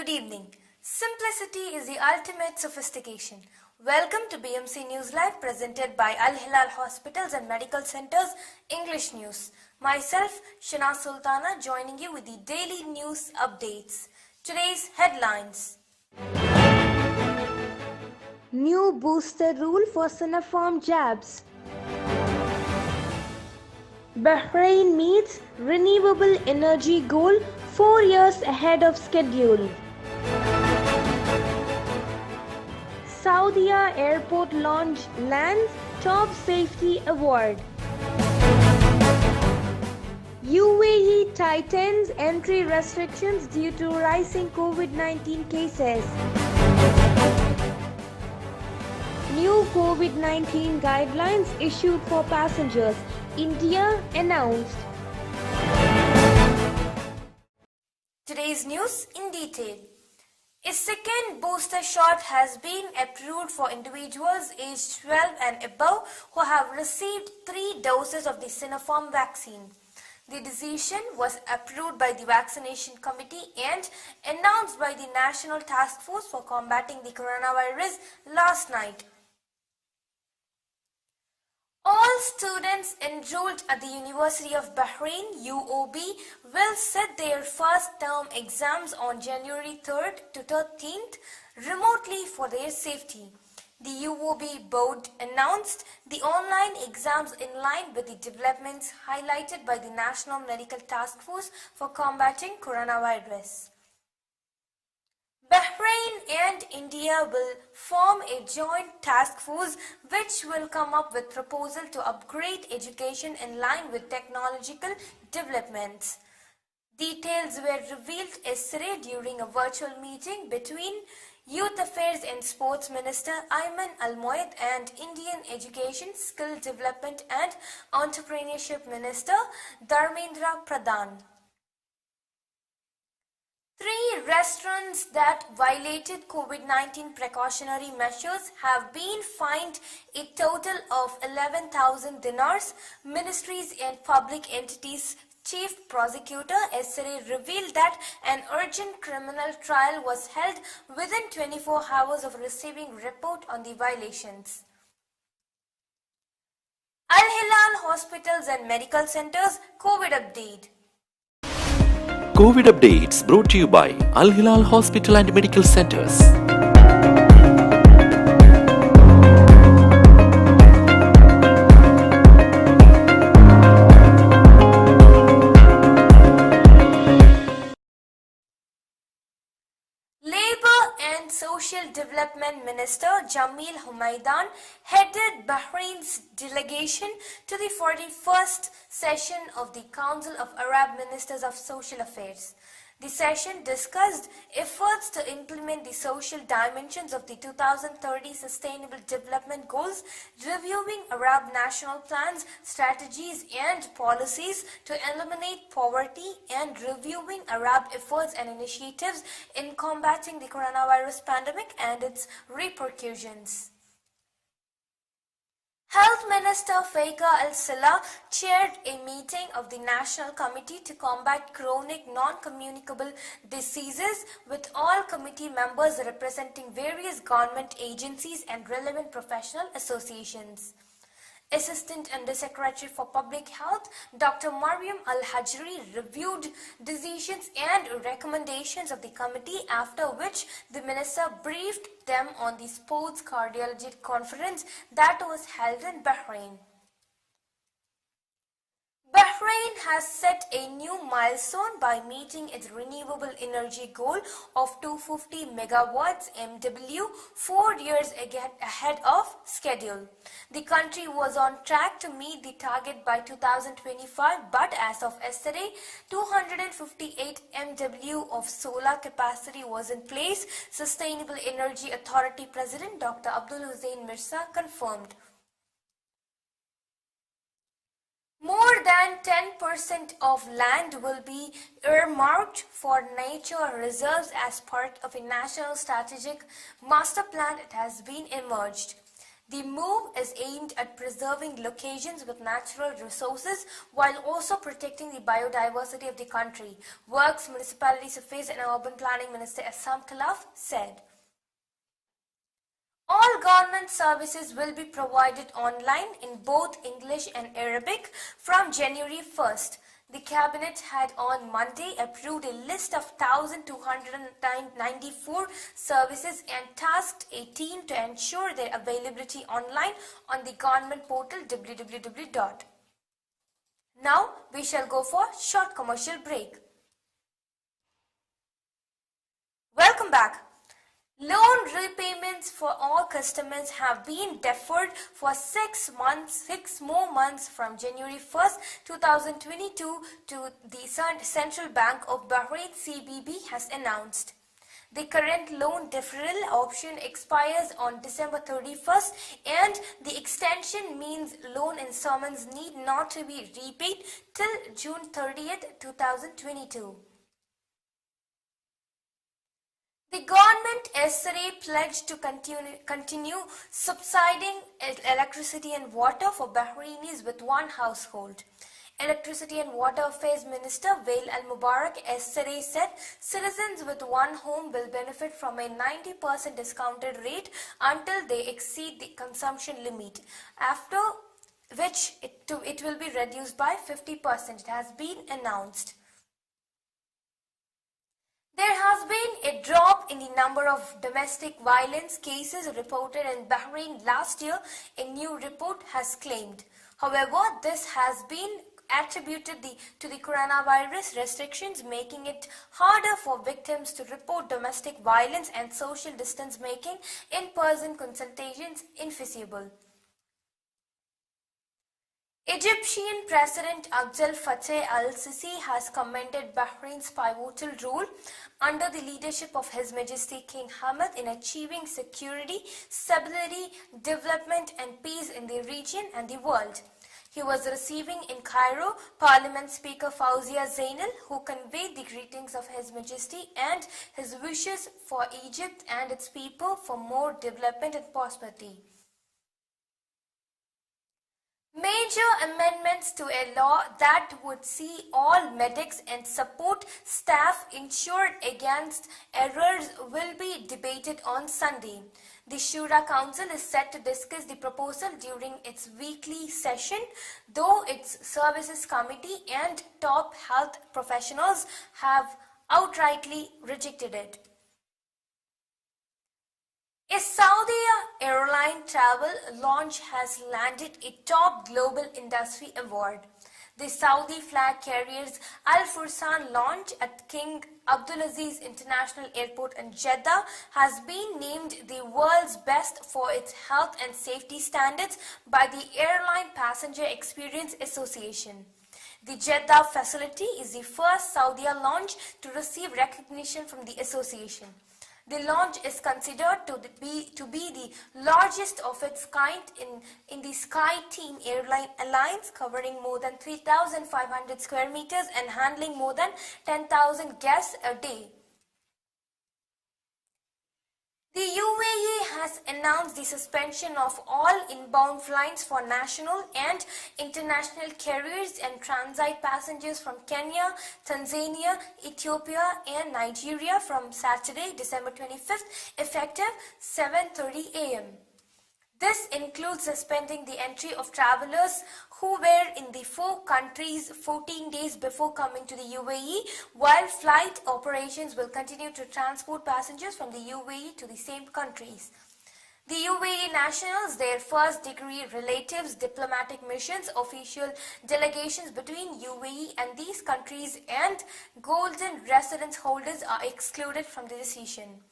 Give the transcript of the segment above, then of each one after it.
evening. Simplicity is the ultimate sophistication. Welcome to BMC News Live presented by Al Hilal Hospitals and Medical Centers English News. Myself, Shana Sultana, joining you with the daily news updates. Today's headlines. New booster rule for Sinopharm jabs. Bahrain meets renewable energy goal 4 years ahead of schedule. Saudia Airport launch lands top safety award. UAE tightens entry restrictions due to rising COVID-19 cases. New COVID-19 guidelines issued for passengers. India announced. Today's news in detail. A second booster shot has been approved for individuals aged 12 and above who have received 3 doses of the Sinopharm vaccine. The decision was approved by the Vaccination Committee and announced by the National Task Force for Combating the Coronavirus last night. All students enrolled at the University of Bahrain (UOB) will sit their first term exams on January 3rd to 13th remotely for their safety. The UOB board announced the online exams in line with the developments highlighted by the National Medical Task Force for Combating Coronavirus. Bahrain and India will form a joint task force which will come up with proposal to upgrade education in line with technological developments. Details were revealed yesterday during a virtual meeting between Youth Affairs and Sports Minister Ayman Al-Moaid and Indian Education, Skill Development and Entrepreneurship Minister Dharmendra Pradhan. 3 restaurants that violated COVID-19 precautionary measures have been fined a total of 11,000 dinars. Ministries and public entities Chief Prosecutor yesterday revealed that an urgent criminal trial was held within 24 hours of receiving report on the violations. Al Hilal Hospitals and Medical Centers COVID update. COVID updates brought to you by Al Hilal Hospital and Medical Centers. Labour and Social Development Minister Jamil Humaidan headed Bahrain's delegation to the 41st session of the Council of Arab Ministers of Social Affairs. The session discussed efforts to implement the social dimensions of the 2030 Sustainable Development Goals, reviewing Arab national plans, strategies and policies to eliminate poverty, and reviewing Arab efforts and initiatives in combating the coronavirus pandemic and its repercussions. Health Minister Faika Al-Salah chaired a meeting of the National Committee to Combat Chronic Non-Communicable Diseases with all committee members representing various government agencies and relevant professional associations. Assistant Undersecretary for Public Health Dr. Mariam Al-Hajri reviewed decisions and recommendations of the committee, after which the minister briefed them on the sports cardiology conference that was held in Bahrain. Bahrain has set a new milestone by meeting its renewable energy goal of 250 megawatts MW 4 years ahead of schedule. The country was on track to meet the target by 2025, but as of yesterday, 258 MW of solar capacity was in place, Sustainable Energy Authority President Dr. Abdul Hussain Mirza confirmed. More than 10% of land will be earmarked for nature reserves as part of a national strategic master plan. It has been emerged. The move is aimed at preserving locations with natural resources while also protecting the biodiversity of the country, Works, Municipalities Affairs and Urban Planning Minister Assam Khalaf said. All government services will be provided online in both English and Arabic from January 1st. The Cabinet had on Monday approved a list of 1,294 services and tasked a team to ensure their availability online on the government portal www. Now we shall go for short commercial break. Welcome back. Loan repayments for all customers have been deferred for 6 more months from January 1st, 2022 to the Central Bank of Bahrain CBB has announced. The current loan deferral option expires on December 31st and the extension means loan installments need not to be repaid till June 30th, 2022. The government yesterday pledged to continue subsidizing electricity and water for Bahrainis with one household. Electricity and Water Affairs Minister Wael Al-Mubarak yesterday said citizens with one home will benefit from a 90% discounted rate until they exceed the consumption limit, after which it will be reduced by 50%. It has been announced. There has been a drop in the number of domestic violence cases reported in Bahrain last year, a new report has claimed. However, this has been attributed to the coronavirus restrictions, making it harder for victims to report domestic violence and social distance making in-person consultations infeasible. Egyptian President Abdel Fattah al-Sisi has commended Bahrain's pivotal role under the leadership of His Majesty King Hamad in achieving security, stability, development and peace in the region and the world. He was receiving in Cairo Parliament Speaker Fawzia Zainal, who conveyed the greetings of His Majesty and his wishes for Egypt and its people for more development and prosperity. Major amendments to a law that would see all medics and support staff insured against errors will be debated on Sunday. The Shura Council is set to discuss the proposal during its weekly session, though its Services Committee and top health professionals have outrightly rejected it. A Saudi airline travel launch has landed a top global industry award. The Saudi flag carrier's Al Fursan launch at King Abdulaziz International Airport in Jeddah has been named the world's best for its health and safety standards by the Airline Passenger Experience Association. The Jeddah facility is the first Saudi launch to receive recognition from the association. The launch is considered to be the largest of its kind in the SkyTeam Airline Alliance, covering more than 3,500 square meters and handling more than 10,000 guests a day. The UAE has announced the suspension of all inbound flights for national and international carriers and transit passengers from Kenya, Tanzania, Ethiopia and Nigeria from Saturday, December 25th, effective 7:30 a.m. This includes suspending the entry of travelers who were in the 4 countries 14 days before coming to the UAE, while flight operations will continue to transport passengers from the UAE to the same countries. The UAE nationals, their first-degree relatives, diplomatic missions, official delegations between UAE and these countries, and golden residence holders are excluded from the decision.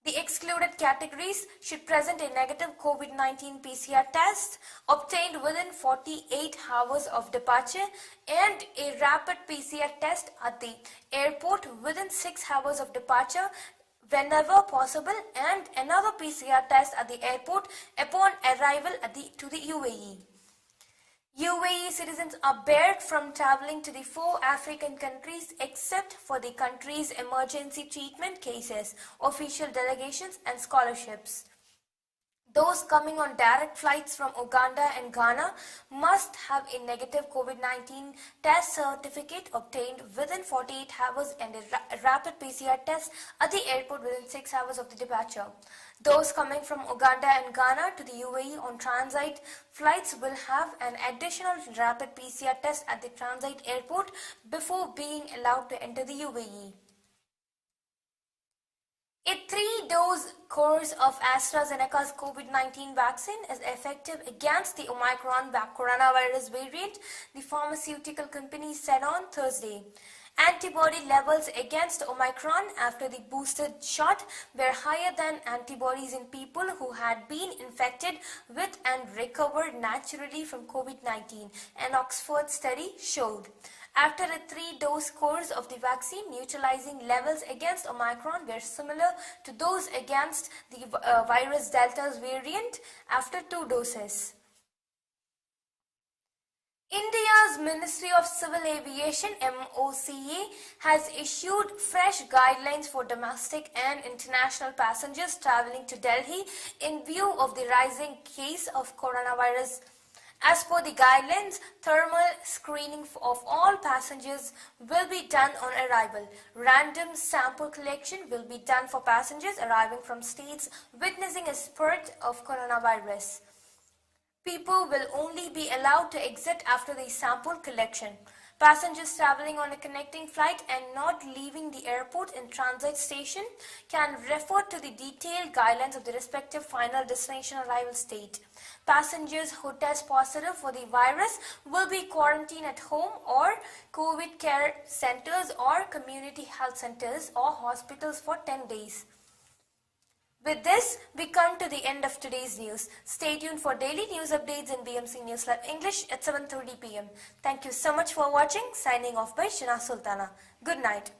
The excluded categories should present a negative COVID-19 PCR test obtained within 48 hours of departure and a rapid PCR test at the airport within 6 hours of departure whenever possible, and another PCR test at the airport upon arrival to the UAE. UAE citizens are barred from traveling to the 4 African countries except for the country's emergency treatment cases, official delegations and scholarships. Those coming on direct flights from Uganda and Ghana must have a negative COVID-19 test certificate obtained within 48 hours and a rapid PCR test at the airport within 6 hours of the departure. Those coming from Uganda and Ghana to the UAE on transit flights will have an additional rapid PCR test at the transit airport before being allowed to enter the UAE. A 3-dose course of AstraZeneca's COVID-19 vaccine is effective against the Omicron coronavirus variant, the pharmaceutical company said on Thursday. Antibody levels against Omicron after the boosted shot were higher than antibodies in people who had been infected with and recovered naturally from COVID-19, an Oxford study showed. After a 3-dose course of the vaccine, neutralizing levels against Omicron were similar to those against the virus Delta's variant after 2 doses. India's Ministry of Civil Aviation (MOCA) has issued fresh guidelines for domestic and international passengers traveling to Delhi in view of the rising case of coronavirus. As per the guidelines, thermal screening of all passengers will be done on arrival. Random sample collection will be done for passengers arriving from states witnessing a spurt of coronavirus. People will only be allowed to exit after the sample collection. Passengers traveling on a connecting flight and not leaving the airport and transit station can refer to the detailed guidelines of the respective final destination arrival state. Passengers who test positive for the virus will be quarantined at home or COVID care centers or community health centers or hospitals for 10 days. With this, we come to the end of today's news. Stay tuned for daily news updates in BMC News Lab English at 7:30 p.m. Thank you so much for watching. Signing off by Shina Sultana. Good night.